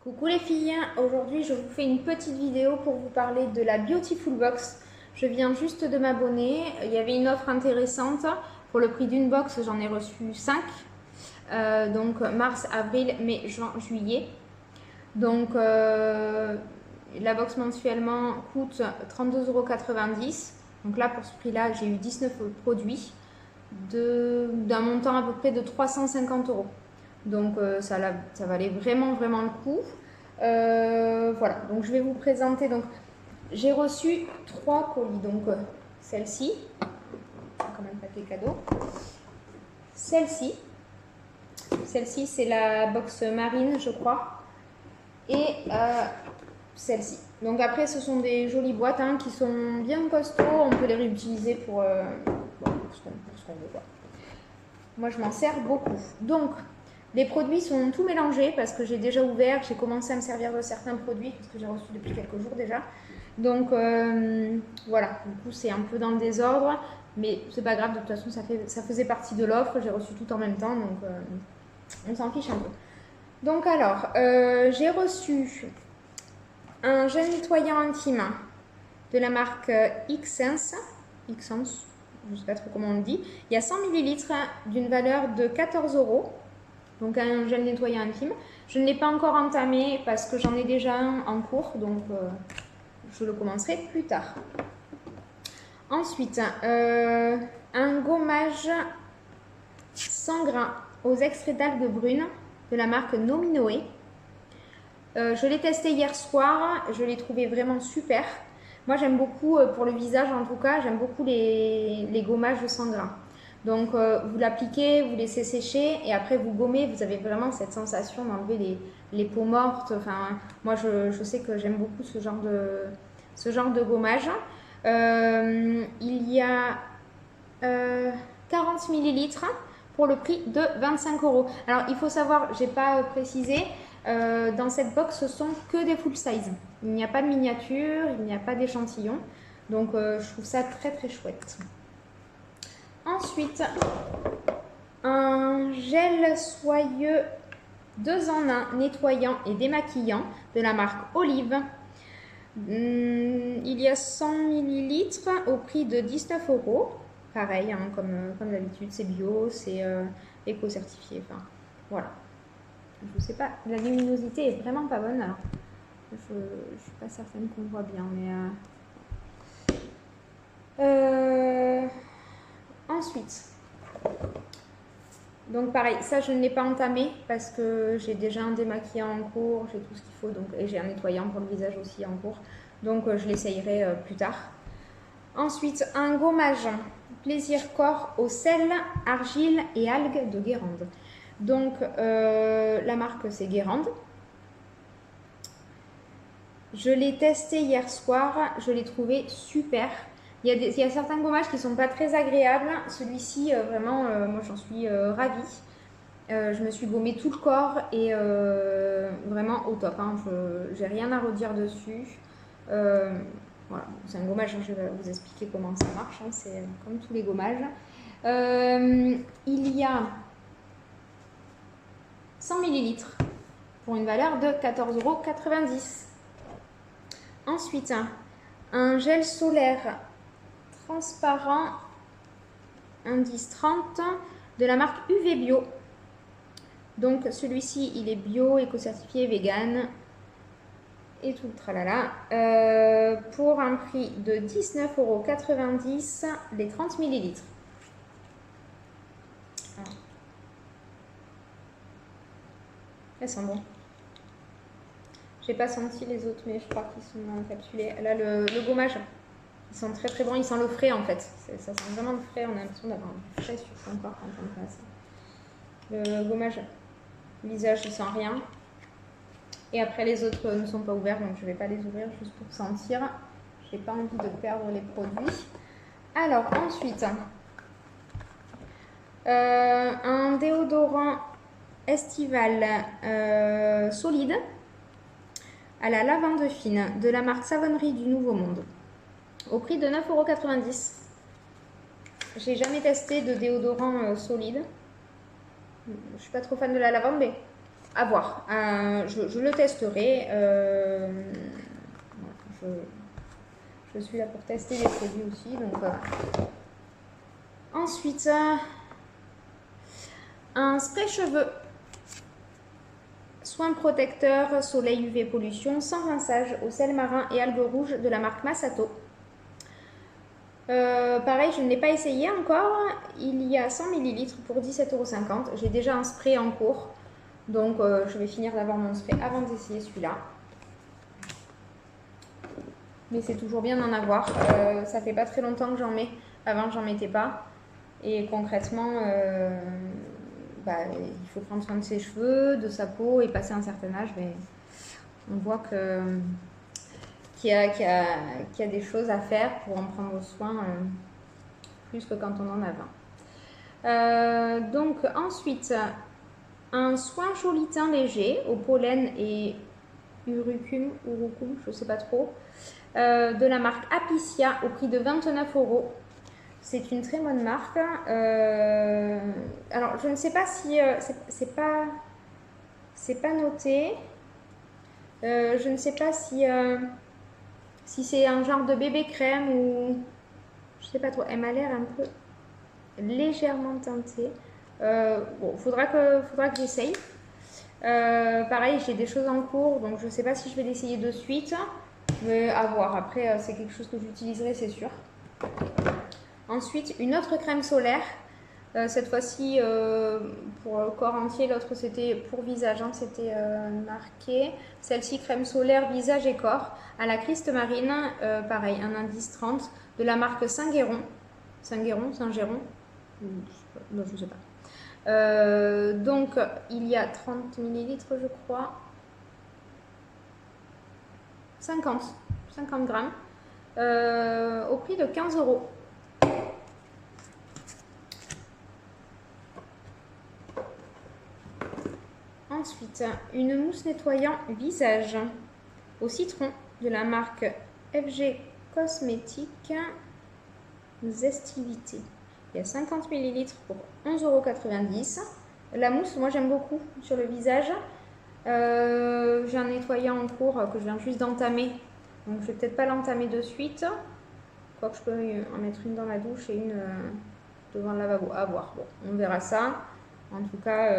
Coucou les filles, aujourd'hui je vous fais une petite vidéo pour vous parler de la Beautiful Box. Je viens juste de m'abonner, il y avait une offre intéressante. Pour le prix d'une box, j'en ai reçu 5. Donc mars, avril, mai, juin, juillet. Donc la box mensuellement coûte 32,90 €. Donc là pour ce prix-là, j'ai eu 19 produits d'un montant à peu près de 350 €. Donc ça valait vraiment le coup. Voilà, donc je vais vous présenter. Donc j'ai reçu 3 colis. Donc celle-ci, quand même paquet cadeau. Celle-ci c'est la box marine, je crois. Et celle-ci. Donc après, ce sont des jolies boîtes qui sont bien costauds. On peut les réutiliser pour ce qu'on veut, quoi. Moi, je m'en sers beaucoup. Donc, les produits sont tout mélangés parce que j'ai déjà ouvert, j'ai commencé à me servir de certains produits parce que j'ai reçu depuis quelques jours déjà. Donc voilà, du coup c'est un peu dans le désordre, mais c'est pas grave, de toute façon ça faisait partie de l'offre, j'ai reçu tout en même temps, donc on s'en fiche un peu. Donc alors, j'ai reçu un gel nettoyant intime de la marque Xsense, je sais pas trop comment on le dit. Il y a 100 ml d'une valeur de 14 €. Donc un gel nettoyant intime. Je ne l'ai pas encore entamé parce que j'en ai déjà un en cours, donc je le commencerai plus tard. Ensuite, un gommage sans grains aux extraits d'algues brunes de la marque Nominoé. Je l'ai testé hier soir, je l'ai trouvé vraiment super. Moi j'aime beaucoup, pour le visage en tout cas, j'aime beaucoup les gommages sans grains. Donc vous l'appliquez, vous laissez sécher et après vous gommez, vous avez vraiment cette sensation d'enlever les peaux mortes. Enfin, moi je sais que j'aime beaucoup ce genre de gommage. Il y a 40 millilitres pour le prix de 25 €. Alors il faut savoir, j'ai pas précisé, dans cette box ce sont que des full size. Il n'y a pas de miniature, il n'y a pas d'échantillon. Donc je trouve ça très chouette. Ensuite, un gel soyeux 2 en 1 nettoyant et démaquillant de la marque Olive. Il y a 100 ml au prix de 19 €. Pareil, comme d'habitude, c'est bio, c'est éco-certifié. Enfin, voilà. Je sais pas, la luminosité est vraiment pas bonne. Alors, je suis pas certaine qu'on voit bien, mais ensuite, donc pareil, ça je ne l'ai pas entamé parce que j'ai déjà un démaquillant en cours, j'ai tout ce qu'il faut, donc, et j'ai un nettoyant pour le visage aussi en cours, donc je l'essayerai plus tard. Ensuite, un gommage Plaisir Corps au sel, argile et algues de Guérande. Donc la marque c'est Guérande. Je l'ai testé hier soir, je l'ai trouvé super. Il y a certains gommages qui ne sont pas très agréables. Celui-ci, vraiment, moi j'en suis ravie. Je me suis gommé tout le corps et vraiment au top. J'ai rien à redire dessus. Voilà, c'est un gommage, je vais vous expliquer comment ça marche. C'est comme tous les gommages. Il y a 100 ml pour une valeur de 14,90 €. Ensuite, un gel solaire transparent indice 30 de la marque UV Bio. Donc celui-ci, il est bio, éco-certifié, vegan et tout le tralala. Pour un prix de 19,90 € les 30 ml. Elles sont bons. J'ai pas senti les autres, mais je crois qu'ils sont encapsulés. Là, le gommage, ils sont très bons. Ils sentent le frais en fait. Ça sent vraiment le frais. On a l'impression d'avoir un frais sur son corps quand on passe. Le gommage visage, il sent rien. Et après, les autres ne sont pas ouverts, donc je vais pas les ouvrir juste pour sentir. J'ai pas envie de perdre les produits. Alors, ensuite, un déodorant estival solide à la lavande fine de la marque Savonnerie du Nouveau Monde au prix de 9,90 €. J'ai jamais testé de déodorant solide. Je suis pas trop fan de la lavande, mais à voir. Je le testerai. Je suis là pour tester les produits aussi. Donc, ensuite, un spray cheveux. Soin protecteur, soleil UV pollution, sans rinçage, au sel marin et algues rouges de la marque Masato. Pareil, je ne l'ai pas essayé encore. Il y a 100 ml pour 17,50 €. J'ai déjà un spray en cours. Donc, je vais finir d'avoir mon spray avant d'essayer celui-là. Mais c'est toujours bien d'en avoir. Ça fait pas très longtemps que j'en mets. Avant, j'en mettais pas. Et concrètement, il faut prendre soin de ses cheveux, de sa peau et passer un certain âge. Mais on voit qu'il y a des choses à faire pour en prendre soin plus que quand on en a 20. Donc ensuite, un soin joli teint léger au pollen et urucum, je sais pas trop, de la marque Apicia au prix de 29 €. C'est une très bonne marque. Alors je ne sais pas si c'est pas noté. Je ne sais pas si c'est un genre de bébé crème ou je sais pas trop. Elle m'a l'air un peu légèrement teintée. Bon, faudra que j'essaye. Pareil, j'ai des choses en cours, donc je sais pas si je vais l'essayer de suite, mais à voir. Après, c'est quelque chose que j'utiliserai, c'est sûr. Ensuite, une autre crème solaire. Cette fois-ci pour le corps entier, l'autre c'était pour visage, hein, c'était marqué. Celle-ci, crème solaire visage et corps à la Christ Marine, pareil, un indice 30 de la marque Saint-Guéron. Saint-Guéron, non, je sais pas. Donc il y a 30 ml, je crois. 50 grammes au prix de 15 €. Ensuite, une mousse nettoyant visage au citron de la marque FG Cosmétique Zestivité. Il y a 50 ml pour 11,90 €. La mousse, moi j'aime beaucoup sur le visage. J'ai un nettoyant en cours que je viens juste d'entamer. Donc je vais peut-être pas l'entamer de suite. Quoique je peux en mettre une dans la douche et une devant le lavabo. À voir. Bon, on verra ça. En tout cas,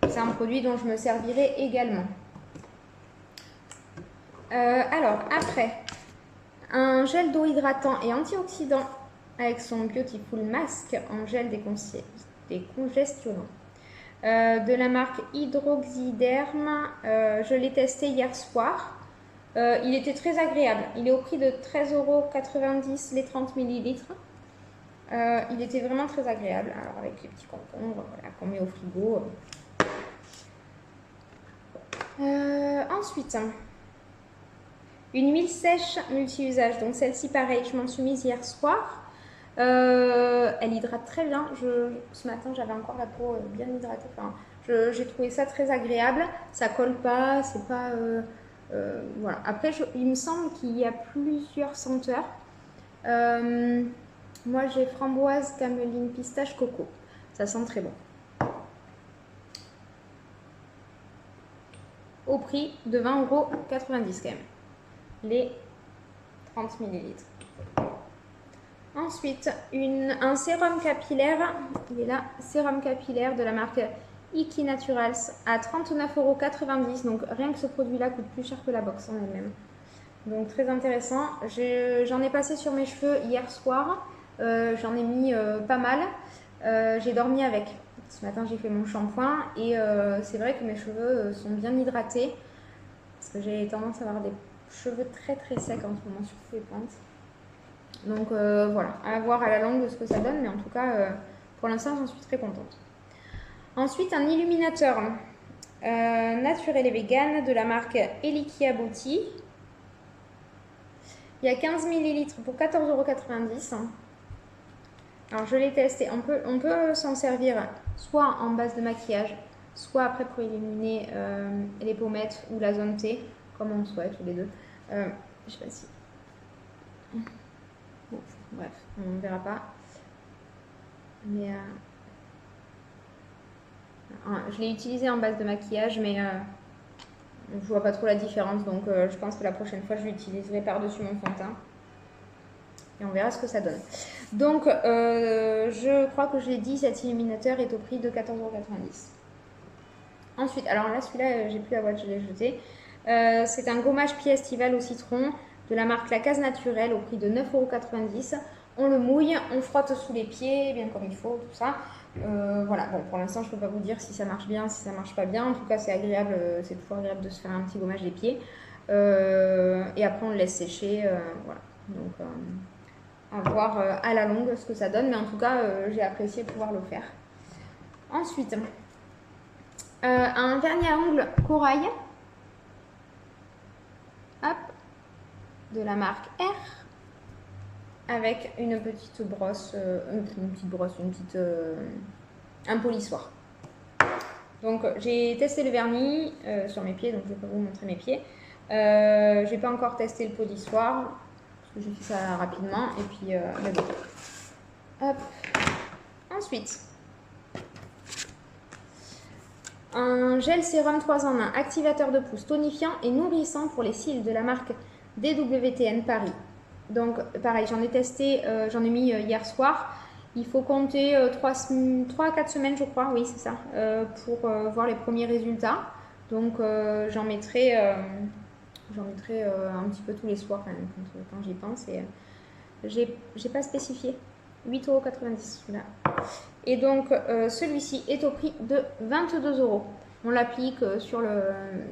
c'est un produit dont je me servirai également. Alors, après, un gel d'eau hydratant et antioxydant avec son Beautiful Mask en gel décongestionnant. De la marque Hydroxyderm. Je l'ai testé hier soir. Il était très agréable. Il est au prix de 13,90 € les 30 ml. Il était vraiment très agréable. Alors avec les petits concombres voilà, qu'on met au frigo. Ensuite, une huile sèche multi-usage. Donc celle-ci, pareil, je m'en suis mise hier soir. Elle hydrate très bien. Ce matin, j'avais encore la peau bien hydratée. Enfin, j'ai trouvé ça très agréable. Ça colle pas, c'est pas... voilà. Après, il me semble qu'il y a plusieurs senteurs. Moi, j'ai framboise, cameline, pistache, coco. Ça sent très bon. Au prix de 20,90 € quand même. Les 30 ml. Ensuite, un sérum capillaire. Il est là, sérum capillaire de la marque Iki Naturals à 39,90 €. Donc rien que ce produit-là coûte plus cher que la box en elle-même. Donc très intéressant. J'en ai passé sur mes cheveux hier soir. J'en ai mis pas mal. J'ai dormi avec. Ce matin, j'ai fait mon shampoing et c'est vrai que mes cheveux sont bien hydratés parce que j'ai tendance à avoir des cheveux très très secs en ce moment, surtout les pointes. Donc voilà, à voir à la longue ce que ça donne, mais en tout cas, pour l'instant, j'en suis très contente. Ensuite, un illuminateur naturel et vegan de la marque Elikia Beauty. Il y a 15 ml pour 14,90 €. Alors, je l'ai testé. On peut s'en servir soit en base de maquillage, soit après pour illuminer les pommettes ou la zone T, comme on le souhaite, ou les deux. Je sais pas si... Bon, bref, on ne verra pas. Mais Je l'ai utilisé en base de maquillage, mais je vois pas trop la différence. Donc je pense que la prochaine fois, je l'utiliserai par-dessus mon fond de teint. Et on verra ce que ça donne. Donc je crois que je l'ai dit, cet illuminateur est au prix de 14,90 €. Ensuite, alors là, celui-là, j'ai plus la boîte, je l'ai jeté. C'est un gommage pied estival au citron de la marque La Case Naturelle au prix de 9,90 €. On le mouille, on frotte sous les pieds, bien comme il faut, tout ça. Voilà, bon, pour l'instant, je ne peux pas vous dire si ça marche bien, si ça marche pas bien. En tout cas, c'est agréable, c'est toujours agréable de se faire un petit gommage des pieds. Et après, on le laisse sécher. Voilà. Donc, à voir à la longue ce que ça donne. Mais en tout cas, j'ai apprécié pouvoir le faire. Ensuite, un vernis à ongles corail. Hop, de la marque R. Avec une petite brosse, un polissoir. Donc j'ai testé le vernis sur mes pieds, donc je vais pas vous montrer mes pieds. J'ai pas encore testé le polissoir, parce que j'ai fait ça rapidement, et puis mais bon. Hop. Ensuite, un gel sérum 3 en 1, activateur de pousse, tonifiant et nourrissant pour les cils de la marque DWTN Paris. Donc pareil, j'en ai testé, j'en ai mis hier soir. Il faut compter 3 à 4 semaines, je crois, oui c'est ça, pour voir les premiers résultats. Donc j'en mettrai un petit peu tous les soirs quand même, quand j'y pense. Et j'ai pas spécifié. 8,90 € celui-là. Et donc celui-ci est au prix de 22 €. On l'applique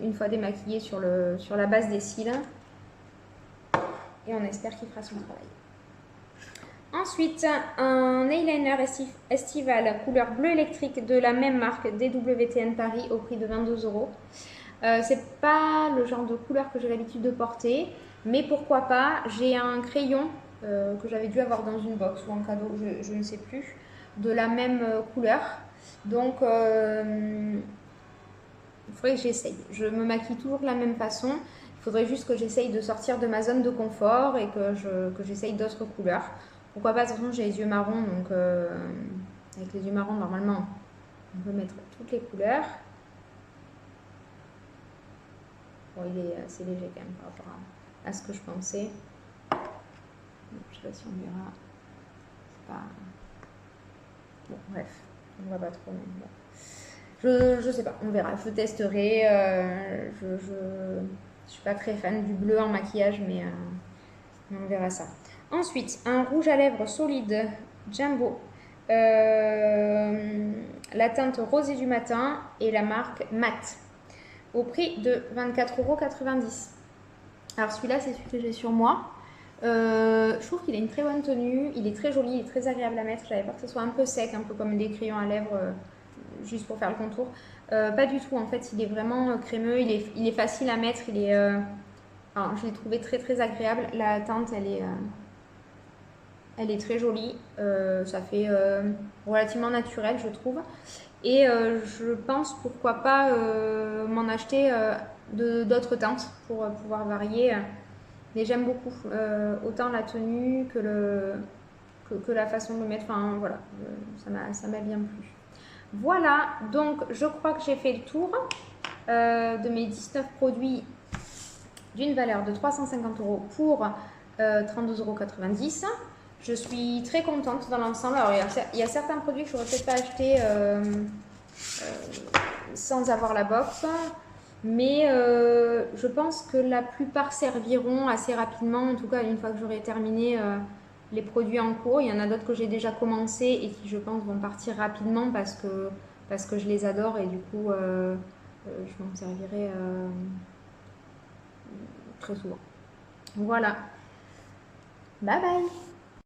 une fois démaquillé sur la base des cils. Et on espère qu'il fera son travail. Ensuite, un eyeliner estival couleur bleu électrique de la même marque DWTN Paris au prix de 22 €. C'est pas le genre de couleur que j'ai l'habitude de porter, mais pourquoi pas. J'ai un crayon que j'avais dû avoir dans une box ou en cadeau, je ne sais plus, de la même couleur. Donc, il faudrait que j'essaye. Je me maquille toujours de la même façon. Il faudrait juste que j'essaye de sortir de ma zone de confort et que j'essaye d'autres couleurs. Pourquoi pas, de toute façon j'ai les yeux marrons, donc avec les yeux marrons normalement on peut mettre toutes les couleurs. Bon, il est assez léger quand même par rapport à ce que je pensais. Donc, je sais pas si on verra. C'est pas... Bon, bref, on ne voit pas trop. Mais bon. Je sais pas, on verra. Je testerai. Je suis pas très fan du bleu en maquillage, mais on verra ça. Ensuite, un rouge à lèvres solide Jumbo. La teinte rosée du matin et la marque Matte. Au prix de 24,90 €. Alors celui-là, c'est celui que j'ai sur moi. Je trouve qu'il a une très bonne tenue. Il est très joli, il est très agréable à mettre. J'avais peur que ce soit un peu sec, un peu comme des crayons à lèvres, juste pour faire le contour. Pas du tout, en fait, il est vraiment crémeux. Il est facile à mettre. Alors, je l'ai trouvé très très agréable. La teinte, elle est très jolie. Ça fait relativement naturel, je trouve. Et je pense pourquoi pas m'en acheter d'autres teintes pour pouvoir varier. Mais j'aime beaucoup autant la tenue que la façon de le mettre. Enfin voilà, ça m'a bien plu. Voilà, donc je crois que j'ai fait le tour de mes 19 produits d'une valeur de 350 € pour 32,90 €. Je suis très contente dans l'ensemble. Alors, il y a certains produits que je n'aurais peut-être pas acheté sans avoir la box. Mais je pense que la plupart serviront assez rapidement. En tout cas, une fois que j'aurai terminé les produits en cours. Il y en a d'autres que j'ai déjà commencé et qui, je pense, vont partir rapidement parce que je les adore. Et du coup, je m'en servirai très souvent. Voilà. Bye bye!